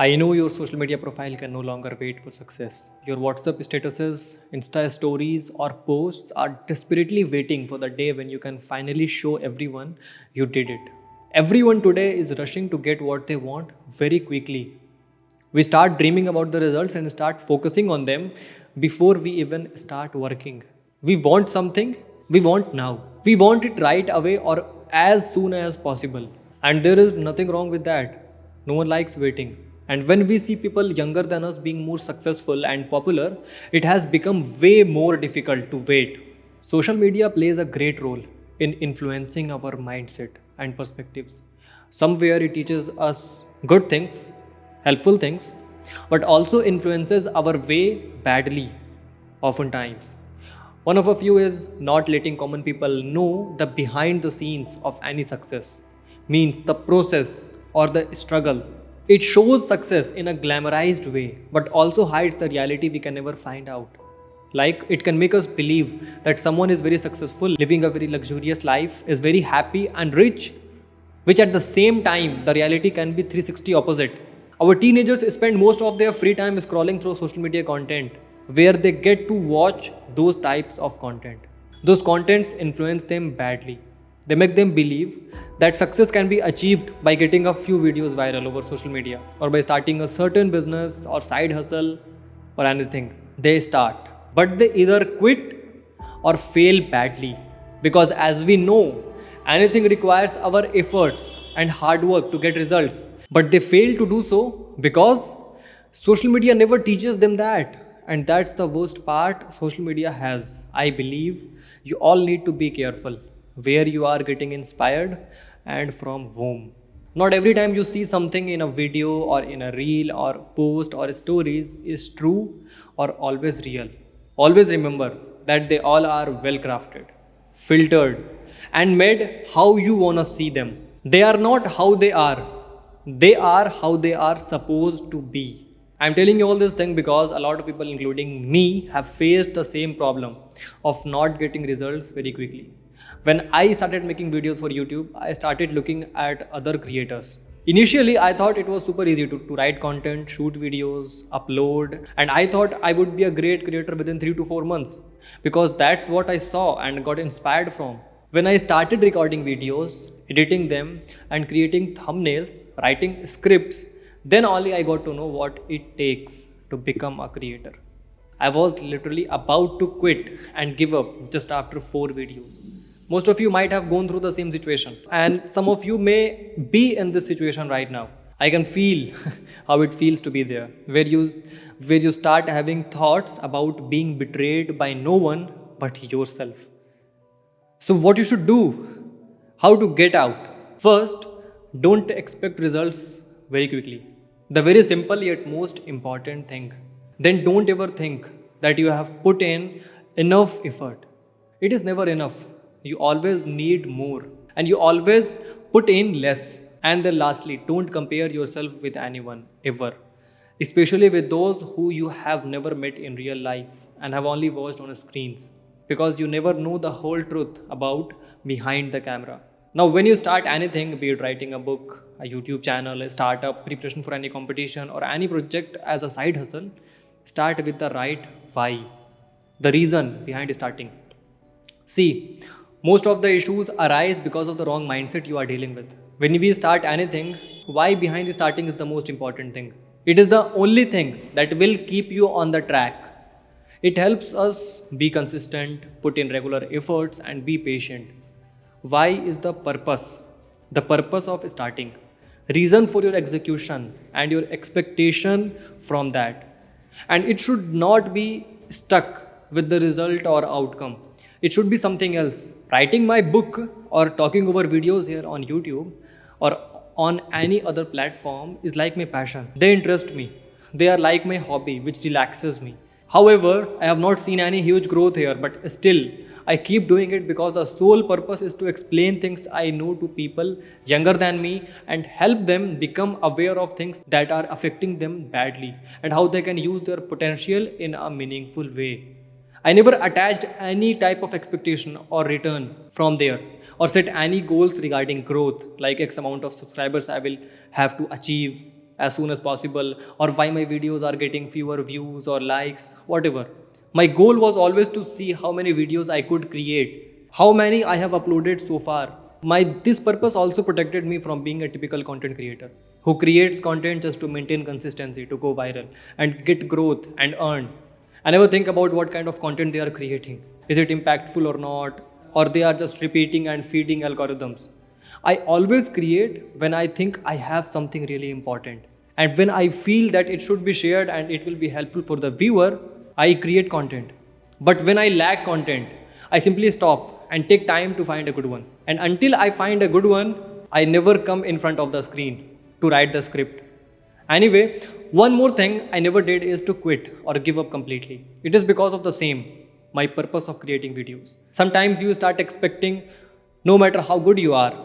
I know your social media profile can no longer wait for success. Your WhatsApp statuses, Insta stories, or posts are desperately waiting for the day when you can finally show everyone you did it. Everyone today is rushing to get what they want very quickly. We start dreaming about the results and start focusing on them before we even start working. We want something, we want now. We want it right away or as soon as possible. And there is nothing wrong with that. No one likes waiting. And when we see people younger than us being more successful and popular, it has become way more difficult to wait. Social media plays a great role in influencing our mindset and perspectives. Somewhere it teaches us good things, helpful things, but also influences our way badly, oftentimes. One of a few is not letting common people know the behind the scenes of any success, means the process or the struggle. It shows success in a glamorized way, but also hides the reality we can never find out. Like, it can make us believe that someone is very successful, living a very luxurious life, is very happy and rich, which at the same time, the reality can be 360 opposite. Our teenagers spend most of their free time scrolling through social media content, where they get to watch those types of content. Those contents influence them badly. They make them believe that success can be achieved by getting a few videos viral over social media or by starting a certain business or side hustle or anything. They start, but they either quit or fail badly because, as we know, anything requires our efforts and hard work to get results, but they fail to do so because social media never teaches them that. And that's the worst part social media has. I believe you all need to be careful where you are getting inspired and from whom. Not every time you see something in a video or in a reel or post or stories is true or always real. Always remember that they all are well crafted, filtered, and made how you wanna see them. They are not how they are how they are supposed to be. I'm telling you all this thing because a lot of people, including me, have faced the same problem of not getting results very quickly. When I started making videos for YouTube, I started looking at other creators. Initially, I thought it was super easy to write content, shoot videos, upload, and I thought I would be a great creator within 3 to 4 months because that's what I saw and got inspired from. When I started recording videos, editing them, and creating thumbnails, writing scripts, then only I got to know what it takes to become a creator. I was literally about to quit and give up just after 4 videos. Most of you might have gone through the same situation, and some of you may be in this situation right now. I can feel how it feels to be there, where you start having thoughts about being betrayed by no one but yourself. So, what you should do? How to get out? First, don't expect results very quickly. The very simple yet most important thing. Then, don't ever think that you have put in enough effort. It is never enough. You always need more, and you always put in less. And then, lastly, don't compare yourself with anyone ever, especially with those who you have never met in real life and have only watched on screens, because you never know the whole truth about behind the camera. Now, when you start anything, be it writing a book, a YouTube channel, a startup, preparation for any competition, or any project as a side hustle, start with the right why, the reason behind starting. See, most of the issues arise because of the wrong mindset you are dealing with. When we start anything, why behind starting is the most important thing. It is the only thing that will keep you on the track. It helps us be consistent, put in regular efforts, and be patient. Why is the purpose? The purpose of starting, reason for your execution, and your expectation from that. And it should not be stuck with the result or outcome. It should be something else. Writing my book or talking over videos here on YouTube or on any other platform is like my passion. They interest me. They are like my hobby, which relaxes me. However, I have not seen any huge growth here, but still, I keep doing it because the sole purpose is to explain things I know to people younger than me and help them become aware of things that are affecting them badly and how they can use their potential in a meaningful way. I never attached any type of expectation or return from there or set any goals regarding growth like X amount of subscribers I will have to achieve. as soon as possible, or why my videos are getting fewer views or likes, whatever. My goal was always to see how many videos I could create, how many I have uploaded so far. My this purpose also protected me from being a typical content creator who creates content just to maintain consistency, to go viral and get growth and earn. I never think about what kind of content they are creating. Is it impactful or not? Or they are just repeating and feeding algorithms. I always create when I think I have something really important. And when I feel that it should be shared and it will be helpful for the viewer, I create content. But when I lack content, I simply stop and take time to find a good one. And until I find a good one, I never come in front of the screen to write the script. Anyway, one more thing I never did is to quit or give up completely. It is because of the same, my purpose of creating videos. Sometimes you start expecting, no matter how good you are,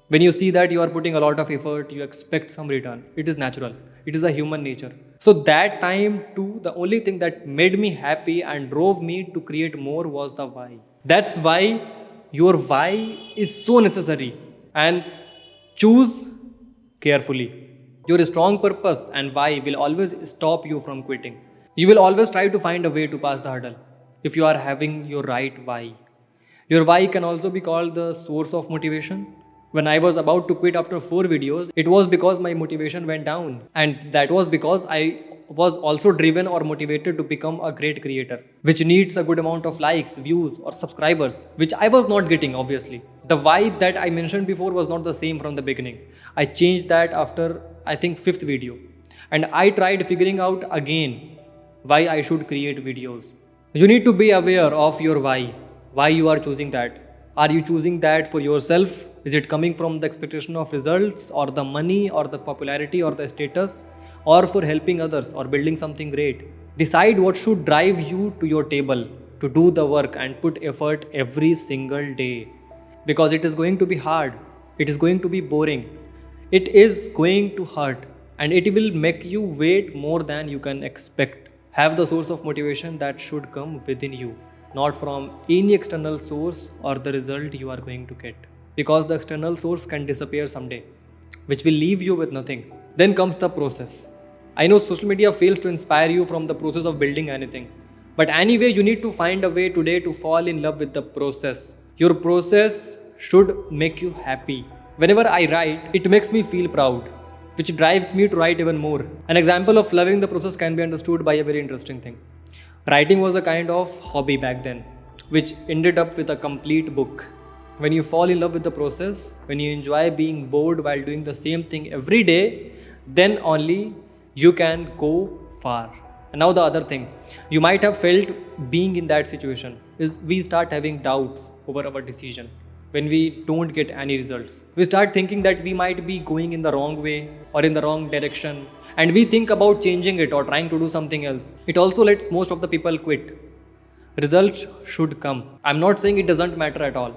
when you see that you are putting a lot of effort, you expect some return. It is natural. It is a human nature. So that time too, the only thing that made me happy and drove me to create more was the why. That's why your why is so necessary. And choose carefully. Your strong purpose and why will always stop you from quitting. You will always try to find a way to pass the hurdle if you are having your right why. Your why can also be called the source of motivation. When I was about to quit after 4 videos, it was because my motivation went down. And that was because I was also driven or motivated to become a great creator, which needs a good amount of likes, views, or subscribers, which I was not getting, obviously. The why that I mentioned before was not the same from the beginning. I changed that after, I think, 5th video. And I tried figuring out again why I should create videos. You need to be aware of your why you are choosing that. Are you choosing that for yourself? Is it coming from the expectation of results or the money or the popularity or the status, or for helping others or building something great? Decide what should drive you to your table to do the work and put effort every single day, because it is going to be hard, it is going to be boring, it is going to hurt, and it will make you wait more than you can expect. Have the source of motivation that should come within you, not from any external source or the result you are going to get. Because the external source can disappear someday, which will leave you with nothing. Then comes the process. I know social media fails to inspire you from the process of building anything. But anyway, you need to find a way today to fall in love with the process. Your process should make you happy. Whenever I write, it makes me feel proud, which drives me to write even more. An example of loving the process can be understood by a very interesting thing. Writing was a kind of hobby back then, which ended up with a complete book. When you fall in love with the process, when you enjoy being bored while doing the same thing every day, then only you can go far. And now the other thing, you might have felt being in that situation is we start having doubts over our decision when we don't get any results. We start thinking that we might be going in the wrong way or in the wrong direction, and we think about changing it or trying to do something else. It also lets most of the people quit. Results should come. I'm not saying it doesn't matter at all.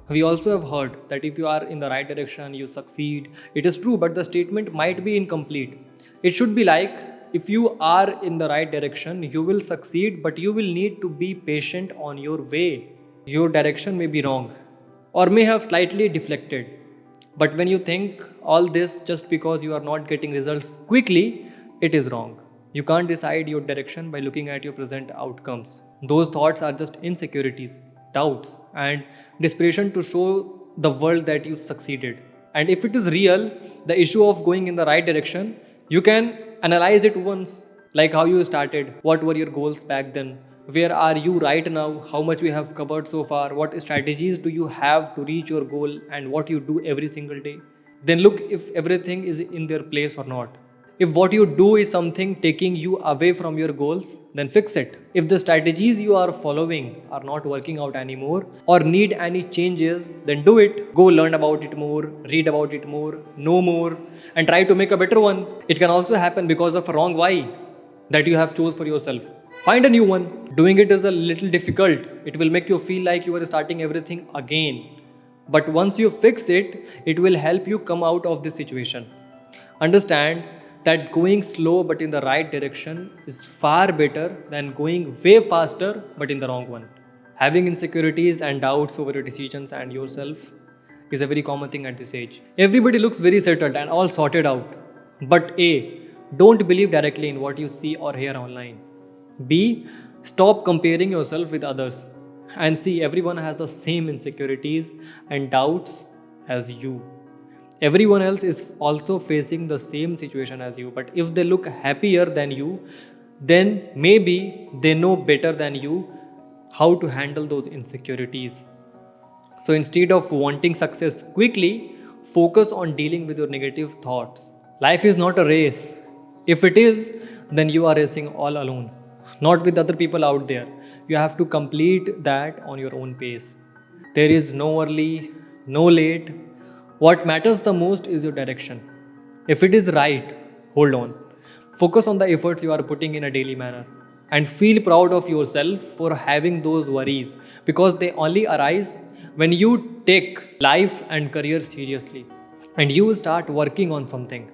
We also have heard that if you are in the right direction, you succeed. It is true, but the statement might be incomplete. It should be like, if you are in the right direction, you will succeed, but you will need to be patient on your way. Your direction may be wrong or may have slightly deflected. But when you think all this just because you are not getting results quickly, it is wrong. You can't decide your direction by looking at your present outcomes. Those thoughts are just insecurities, doubts, and desperation to show the world that you succeeded. And if it is real, the issue of going in the right direction, you can analyze it once, like how you started, what were your goals back then, where are you right now, how much we have covered so far, what strategies do you have to reach your goal, and what you do every single day. Then look if everything is in their place or not. If what you do is something taking you away from your goals, then fix it. If the strategies you are following are not working out anymore or need any changes, then do it. Go learn about it more, read about it more, know more, and try to make a better one. It can also happen because of a wrong why that you have chose for yourself. Find a new one. Doing it is a little difficult. It will make you feel like you are starting everything again. But once you fix it, it will help you come out of this situation. Understand that going slow but in the right direction is far better than going way faster but in the wrong one. Having insecurities and doubts over your decisions and yourself is a very common thing at this age. Everybody looks very settled and all sorted out. But A, don't believe directly in what you see or hear online. B, stop comparing yourself with others. And C, everyone has the same insecurities and doubts as you. Everyone else is also facing the same situation as you, but if they look happier than you, then maybe they know better than you how to handle those insecurities. So instead of wanting success quickly, focus on dealing with your negative thoughts. Life is not a race. If it is, then you are racing all alone, not with other people out there. You have to complete that on your own pace. There is no early, no late. What matters the most is your direction. If it is right, hold on. Focus on the efforts you are putting in a daily manner and feel proud of yourself for having those worries because they only arise when you take life and career seriously and you start working on something.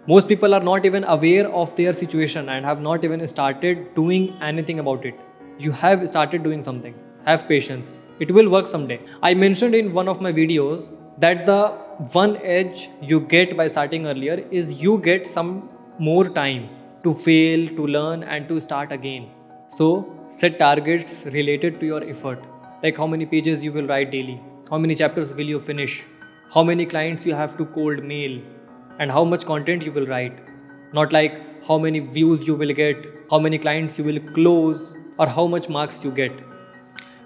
Most people are not even aware of their situation and have not even started doing anything about it. You have started doing something. Have patience. It will work someday. I mentioned in one of my videos that the one edge you get by starting earlier is you get some more time to fail, to learn, and to start again. So, set targets related to your effort, like how many pages you will write daily, how many chapters will you finish, how many clients you have to cold mail, and how much content you will write. Not like how many views you will get, how many clients you will close, or how much marks you get.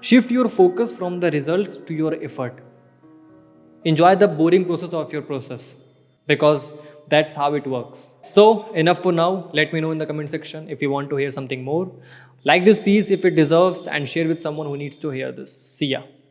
Shift your focus from the results to your effort. Enjoy the boring process of your process because that's how it works. So, enough for now. Let me know in the comment section if you want to hear something more. Like this piece if it deserves and share with someone who needs to hear this. See ya.